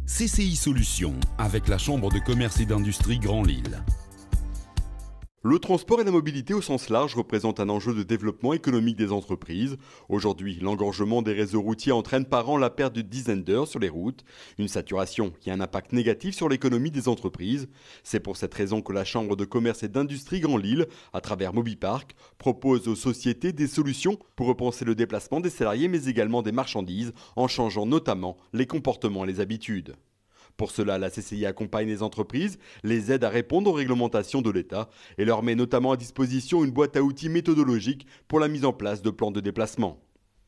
CCI Solutions, avec la Chambre de commerce et d'industrie Grand Lille. Le transport et la mobilité au sens large représentent un enjeu de développement économique des entreprises. Aujourd'hui, l'engorgement des réseaux routiers entraîne par an la perte de dizaines d'heures sur les routes, une saturation qui a un impact négatif sur l'économie des entreprises. C'est pour cette raison que la Chambre de commerce et d'industrie Grand Lille, à travers Mobipark, propose aux sociétés des solutions pour repenser le déplacement des salariés mais également des marchandises en changeant notamment les comportements et les habitudes. Pour cela, la CCI accompagne les entreprises, les aide à répondre aux réglementations de l'État et leur met notamment à disposition une boîte à outils méthodologique pour la mise en place de plans de déplacement.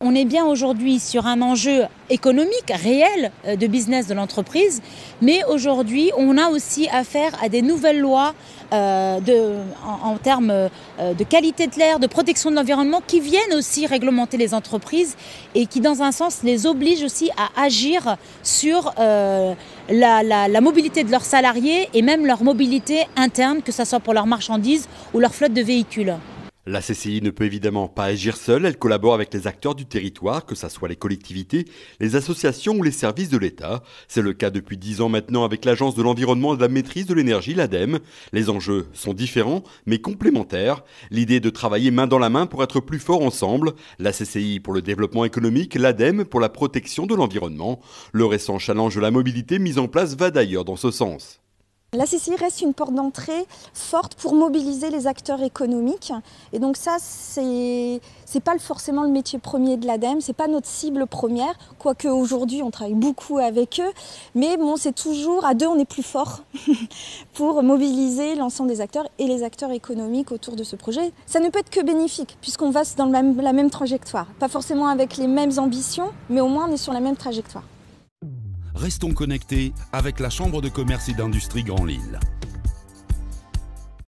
On est bien aujourd'hui sur un enjeu économique réel de business de l'entreprise, mais aujourd'hui on a aussi affaire à des nouvelles lois en termes de qualité de l'air, de protection de l'environnement qui viennent aussi réglementer les entreprises et qui dans un sens les obligent aussi à agir sur la mobilité de leurs salariés et même leur mobilité interne, que ce soit pour leurs marchandises ou leur flotte de véhicules. La CCI ne peut évidemment pas agir seule, elle collabore avec les acteurs du territoire, que ce soit les collectivités, les associations ou les services de l'État. C'est le cas depuis 10 ans maintenant avec l'Agence de l'environnement et de la maîtrise de l'énergie, l'ADEME. Les enjeux sont différents mais complémentaires. L'idée est de travailler main dans la main pour être plus forts ensemble. La CCI pour le développement économique, l'ADEME pour la protection de l'environnement. Le récent challenge de la mobilité mis en place va d'ailleurs dans ce sens. La CCI reste une porte d'entrée forte pour mobiliser les acteurs économiques. Et donc ça, c'est pas forcément le métier premier de l'ADEME, c'est pas notre cible première, quoique aujourd'hui on travaille beaucoup avec eux. Mais bon, c'est toujours à deux on est plus fort pour mobiliser l'ensemble des acteurs et les acteurs économiques autour de ce projet. Ça ne peut être que bénéfique puisqu'on va dans la même trajectoire. Pas forcément avec les mêmes ambitions, mais au moins on est sur la même trajectoire. Restons connectés avec la Chambre de commerce et d'industrie Grand Lille.